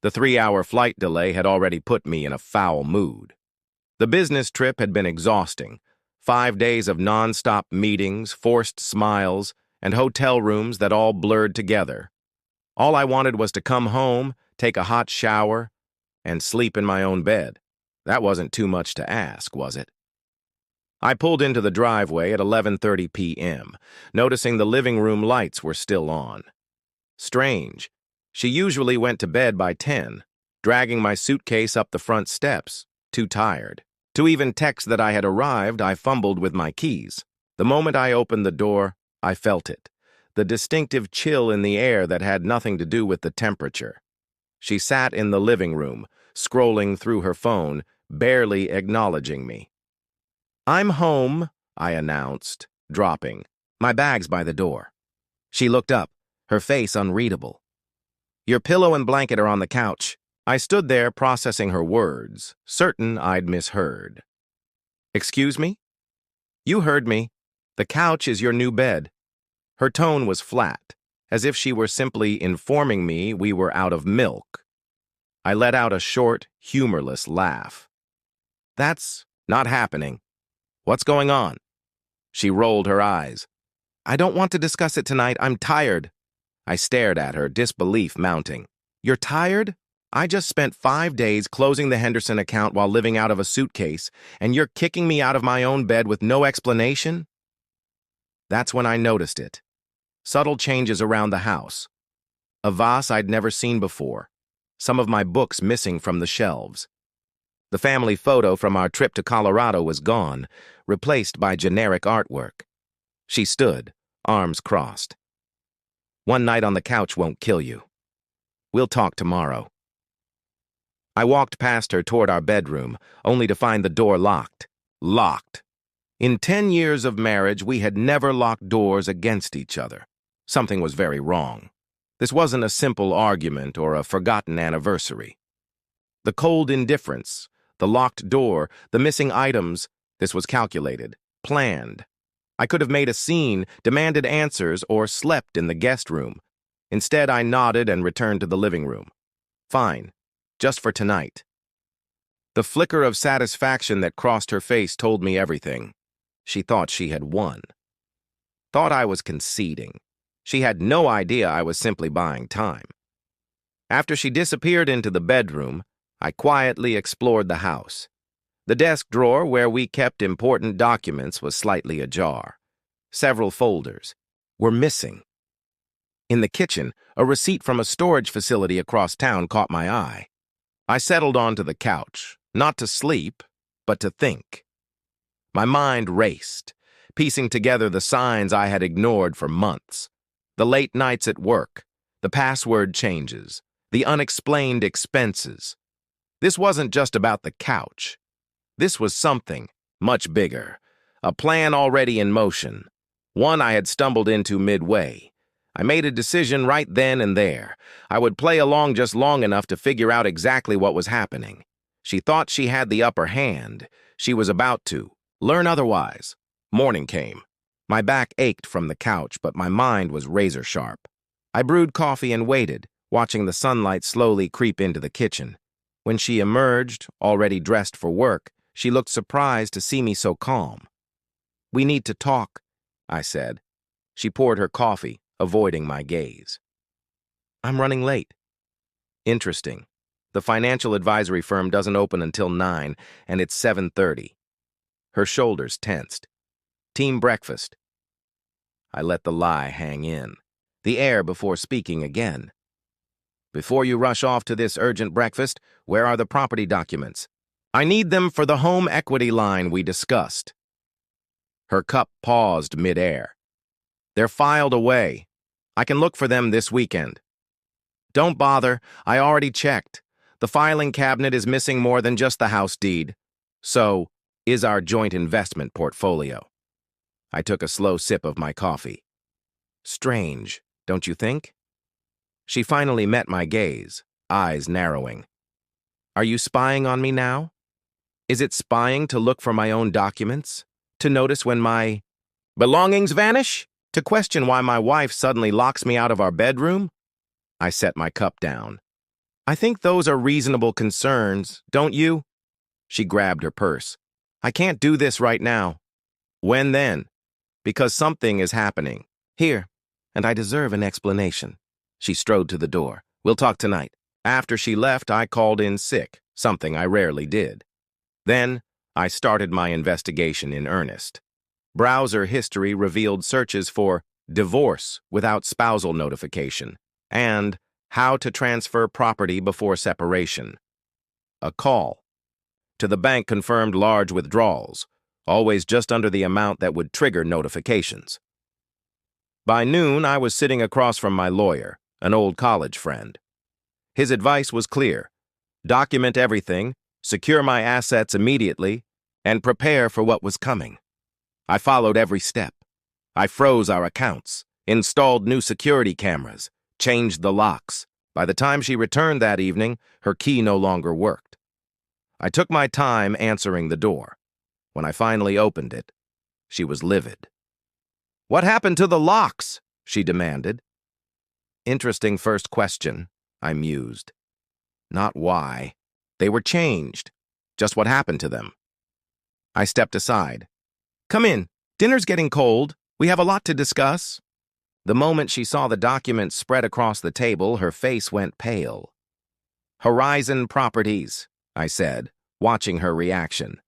The 3-hour flight delay had already put me in a foul mood. The business trip had been exhausting. 5 days of non-stop meetings, forced smiles, and hotel rooms that all blurred together. All I wanted was to come home, take a hot shower, and sleep in my own bed. That wasn't too much to ask, was it? I pulled into the driveway at 11:30 p.m., noticing the living room lights were still on. Strange. She usually went to bed by 10, dragging my suitcase up the front steps, too tired. To even text that I had arrived, I fumbled with my keys. The moment I opened the door, I felt it. The distinctive chill in the air that had nothing to do with the temperature. She sat in the living room, scrolling through her phone, barely acknowledging me. "I'm home," I announced, dropping. "My bag's by the door." She looked up, her face unreadable. "Your pillow and blanket are on the couch." I stood there processing her words, certain I'd misheard. "Excuse me?" "You heard me. The couch is your new bed." Her tone was flat, as if she were simply informing me we were out of milk. I let out a short, humorless laugh. "That's not happening. What's going on?" She rolled her eyes. "I don't want to discuss it tonight. I'm tired." I stared at her, disbelief mounting. "You're tired? I just spent 5 days closing the Henderson account while living out of a suitcase, and you're kicking me out of my own bed with no explanation?" That's when I noticed it. Subtle changes around the house. A vase I'd never seen before. Some of my books missing from the shelves. The family photo from our trip to Colorado was gone, replaced by generic artwork. She stood, arms crossed. "One night on the couch won't kill you. We'll talk tomorrow." I walked past her toward our bedroom, only to find the door locked. Locked. In 10 years of marriage, we had never locked doors against each other. Something was very wrong. This wasn't a simple argument or a forgotten anniversary. The cold indifference, the locked door, the missing items, this was calculated, planned. I could have made a scene, demanded answers, or slept in the guest room. Instead, I nodded and returned to the living room. Fine. Just for tonight. The flicker of satisfaction that crossed her face told me everything. She thought she had won. Thought I was conceding. She had no idea I was simply buying time. After she disappeared into the bedroom, I quietly explored the house. The desk drawer where we kept important documents was slightly ajar. Several folders were missing. In the kitchen, a receipt from a storage facility across town caught my eye. I settled onto the couch, not to sleep, but to think. My mind raced, piecing together the signs I had ignored for months. The late nights at work, the password changes, the unexplained expenses. This wasn't just about the couch. This was something much bigger, a plan already in motion, one I had stumbled into midway. I made a decision right then and there. I would play along just long enough to figure out exactly what was happening. She thought she had the upper hand. She was about to learn otherwise. Morning came. My back ached from the couch, but my mind was razor sharp. I brewed coffee and waited, watching the sunlight slowly creep into the kitchen. When she emerged, already dressed for work, she looked surprised to see me so calm. "We need to talk," I said. She poured her coffee, avoiding my gaze. "I'm running late." "Interesting. The financial advisory firm doesn't open until 9, and it's 7:30. Her shoulders tensed. "Team breakfast." I let the lie hang in, the air before speaking again. "Before you rush off to this urgent breakfast, where are the property documents? I need them for the home equity line we discussed." Her cup paused midair. "They're filed away. I can look for them this weekend." "Don't bother. I already checked. The filing cabinet is missing more than just the house deed. So, is our joint investment portfolio." I took a slow sip of my coffee. Strange, don't you think? She finally met my gaze, eyes narrowing. "Are you spying on me now? Is it spying to look for my own documents? To notice when my belongings vanish? To question why my wife suddenly locks me out of our bedroom?" I set my cup down. I think those are reasonable concerns, don't you? She grabbed her purse. I can't do this right now. When then? Because something is happening. Here, and I deserve an explanation. She strode to the door. We'll talk tonight. After she left, I called in sick, something I rarely did. Then, I started my investigation in earnest. Browser history revealed searches for divorce without spousal notification and how to transfer property before separation. A call to the bank confirmed large withdrawals, always just under the amount that would trigger notifications. By noon, I was sitting across from my lawyer, an old college friend. His advice was clear: document everything, secure my assets immediately, and prepare for what was coming. I followed every step. I froze our accounts, installed new security cameras, changed the locks. By the time she returned that evening, her key no longer worked. I took my time answering the door. When I finally opened it, she was livid. "What happened to the locks?" she demanded. Interesting first question, I mused. Not why. They were changed. Just what happened to them. I stepped aside. "Come in. Dinner's getting cold. We have a lot to discuss." The moment she saw the documents spread across the table, her face went pale. "Horizon Properties," I said, watching her reaction.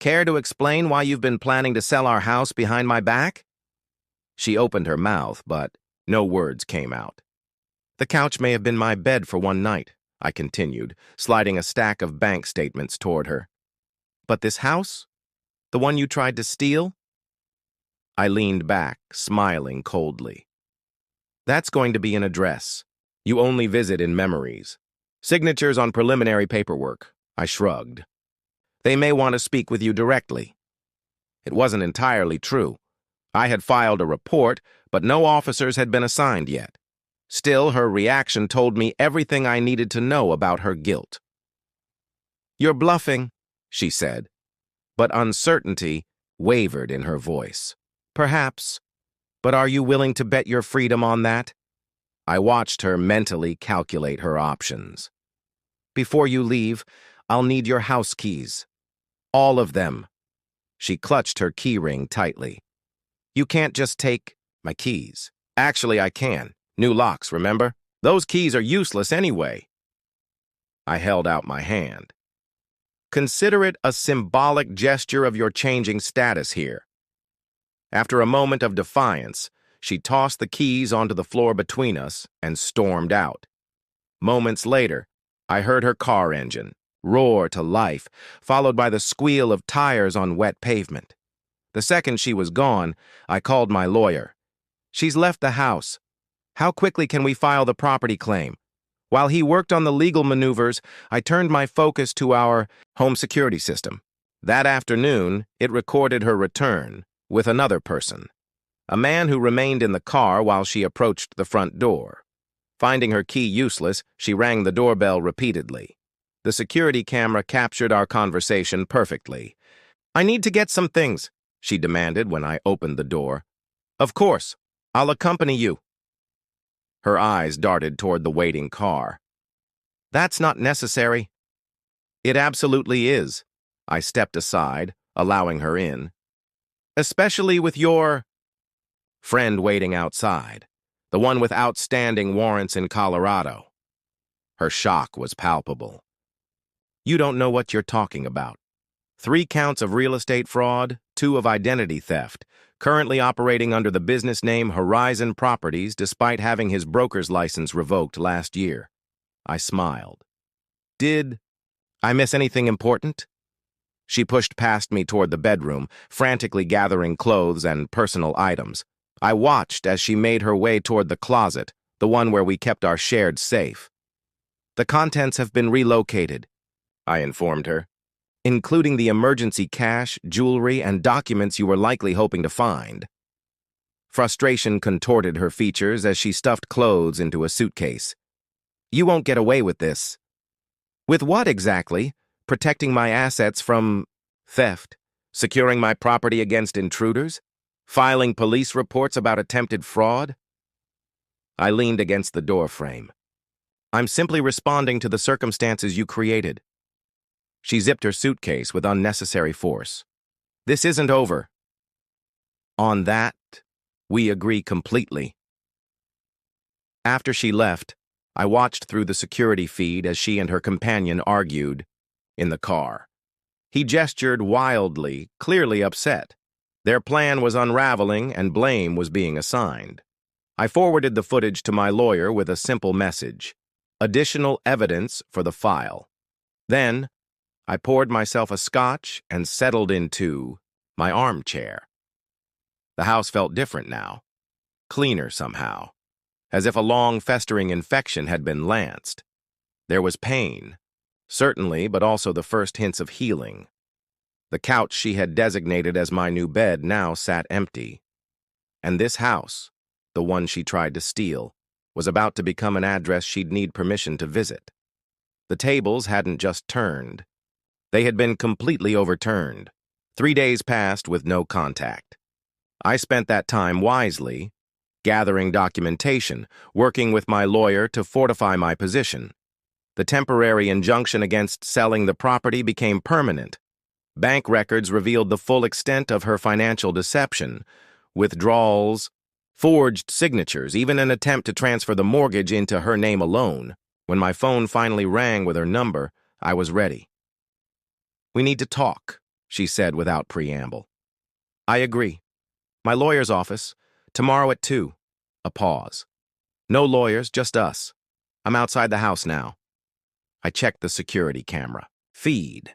"Care to explain why you've been planning to sell our house behind my back?" She opened her mouth, but no words came out. "The couch may have been my bed for one night," I continued, sliding a stack of bank statements toward her. "But this house? The one you tried to steal?" I leaned back, smiling coldly. "That's going to be an address. You only visit in memories. Signatures on preliminary paperwork," I shrugged. "They may want to speak with you directly." It wasn't entirely true. I had filed a report, but no officers had been assigned yet. Still, her reaction told me everything I needed to know about her guilt. "You're bluffing," she said, but uncertainty wavered in her voice. "Perhaps, but are you willing to bet your freedom on that?" I watched her mentally calculate her options. "Before you leave, I'll need your house keys. All of them." She clutched her keyring tightly. "You can't just take my keys." "Actually, I can. New locks, remember? Those keys are useless anyway." I held out my hand. "Consider it a symbolic gesture of your changing status here." After a moment of defiance, she tossed the keys onto the floor between us and stormed out. Moments later, I heard her car engine roar to life, followed by the squeal of tires on wet pavement. The second she was gone, I called my lawyer. "She's left the house. How quickly can we file the property claim?" While he worked on the legal maneuvers, I turned my focus to our home security system. That afternoon, it recorded her return with another person, a man who remained in the car while she approached the front door. Finding her key useless, she rang the doorbell repeatedly. The security camera captured our conversation perfectly. "I need to get some things," she demanded when I opened the door. "Of course, I'll accompany you." Her eyes darted toward the waiting car. "That's not necessary." "It absolutely is." I stepped aside, allowing her in. "Especially with your friend waiting outside, the one with outstanding warrants in Colorado." Her shock was palpable. "You don't know what you're talking about. 3 counts of real estate fraud, 2 of identity theft, currently operating under the business name Horizon Properties despite having his broker's license revoked last year." I smiled. "Did I miss anything important?" She pushed past me toward the bedroom, frantically gathering clothes and personal items. I watched as she made her way toward the closet, the one where we kept our shared safe. "The contents have been relocated," I informed her, "including the emergency cash, jewelry, and documents you were likely hoping to find." Frustration contorted her features as she stuffed clothes into a suitcase. "You won't get away with this." "With what exactly? Protecting my assets from theft? Securing my property against intruders? Filing police reports about attempted fraud?" I leaned against the doorframe. I'm simply responding to the circumstances you created. She zipped her suitcase with unnecessary force. This isn't over. On that, we agree completely. After she left, I watched through the security feed as she and her companion argued in the car. He gestured wildly, clearly upset. Their plan was unraveling and blame was being assigned. I forwarded the footage to my lawyer with a simple message: additional evidence for the file. Then, I poured myself a scotch and settled into my armchair. The house felt different now, cleaner somehow, as if a long festering infection had been lanced. There was pain, certainly, but also the first hints of healing. The couch she had designated as my new bed now sat empty. And this house, the one she tried to steal, was about to become an address she'd need permission to visit. The tables hadn't just turned. They had been completely overturned. 3 days passed with no contact. I spent that time wisely, gathering documentation, working with my lawyer to fortify my position. The temporary injunction against selling the property became permanent. Bank records revealed the full extent of her financial deception: withdrawals, forged signatures, even an attempt to transfer the mortgage into her name alone. When my phone finally rang with her number, I was ready. "We need to talk," she said without preamble. "I agree. My lawyer's office, tomorrow at 2. A pause. "No lawyers, just us. I'm outside the house now." I checked the security camera. Feed.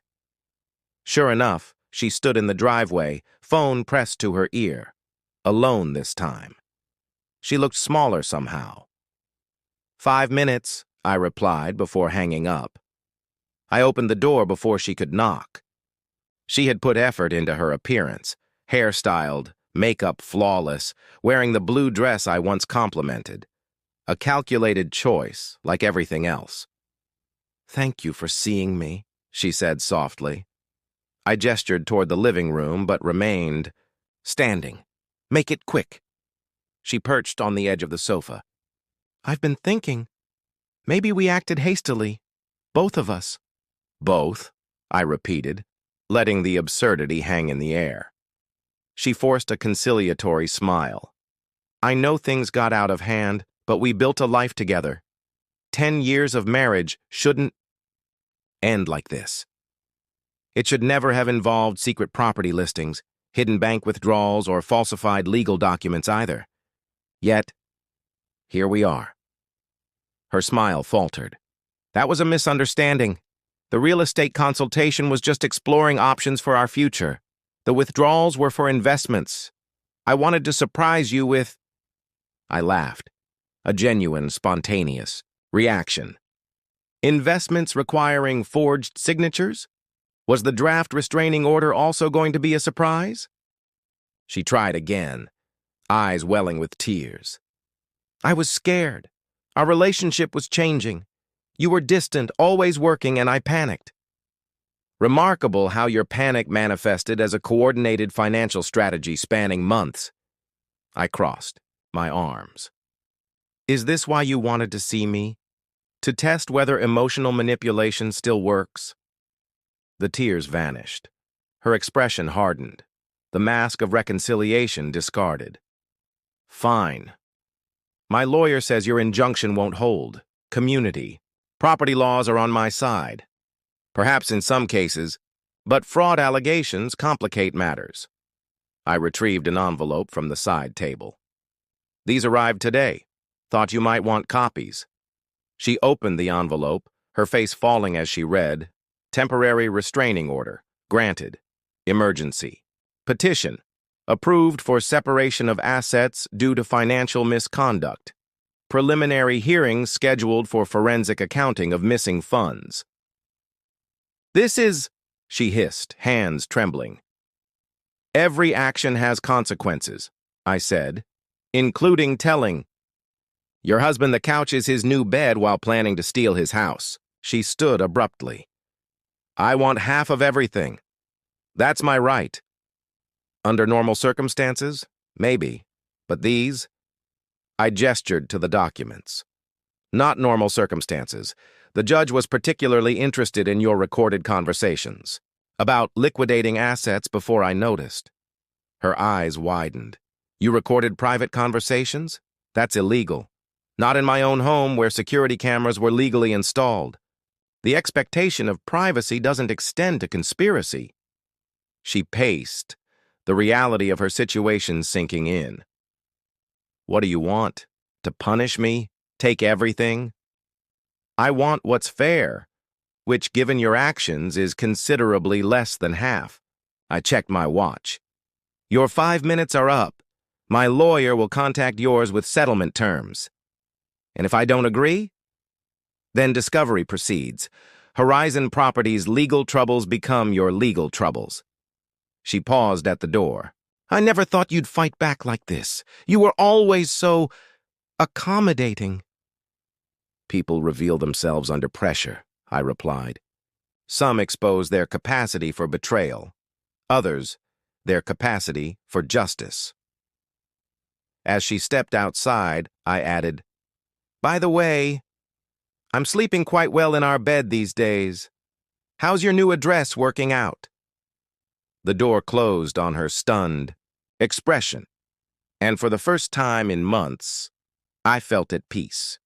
Sure enough, she stood in the driveway, phone pressed to her ear. Alone this time. She looked smaller somehow. "5 minutes," I replied before hanging up. I opened the door before she could knock. She had put effort into her appearance, hairstyled, makeup flawless, wearing the blue dress I once complimented. A calculated choice, like everything else. "Thank you for seeing me," she said softly. I gestured toward the living room, but remained standing. "Make it quick." She perched on the edge of the sofa. "I've been thinking. Maybe we acted hastily. Both of us." "Both?" I repeated, letting the absurdity hang in the air. She forced a conciliatory smile. "I know things got out of hand, but we built a life together. 10 years of marriage shouldn't end like this. It should never have involved secret property listings, hidden bank withdrawals, or falsified legal documents either. Yet, here we are." Her smile faltered. "That was a misunderstanding. The real estate consultation was just exploring options for our future. The withdrawals were for investments. I wanted to surprise you with—" I laughed. A genuine, spontaneous reaction. "Investments requiring forged signatures? Was the draft restraining order also going to be a surprise?" She tried again, eyes welling with tears. "I was scared. Our relationship was changing. You were distant, always working, and I panicked." "Remarkable how your panic manifested as a coordinated financial strategy spanning months." I crossed my arms. "Is this why you wanted to see me? To test whether emotional manipulation still works?" The tears vanished. Her expression hardened. The mask of reconciliation discarded. "Fine. My lawyer says your injunction won't hold. Community. Property laws are on my side. Perhaps in some cases, but fraud allegations complicate matters." I retrieved an envelope from the side table. "These arrived today. Thought you might want copies." She opened the envelope, her face falling as she read: "Temporary restraining order. Granted. Emergency. Petition. Approved for separation of assets due to financial misconduct. Preliminary hearings scheduled for forensic accounting of missing funds." "This is," she hissed, hands trembling. "Every action has consequences," I said, "including telling your husband the couch is his new bed while planning to steal his house." She stood abruptly. "I want half of everything. That's my right. Under normal circumstances, maybe, but these—" I gestured to the documents. Not normal circumstances. The judge was particularly interested in your recorded conversations. About liquidating assets before I noticed. Her eyes widened. You recorded private conversations? That's illegal. Not in my own home where security cameras were legally installed. The expectation of privacy doesn't extend to conspiracy. She paced, the reality of her situation sinking in. What do you want? To punish me? Take everything? I want what's fair, which, given your actions, is considerably less than half. I checked my watch. Your 5 minutes are up. My lawyer will contact yours with settlement terms. And if I don't agree? Then discovery proceeds. Horizon Properties' legal troubles become your legal troubles. She paused at the door. I never thought you'd fight back like this. You were always so accommodating. People reveal themselves under pressure, I replied. Some expose their capacity for betrayal. Others, their capacity for justice. As she stepped outside, I added, By the way, I'm sleeping quite well in our bed these days. How's your new address working out? The door closed on her stunned expression, and for the first time in months, I felt at peace.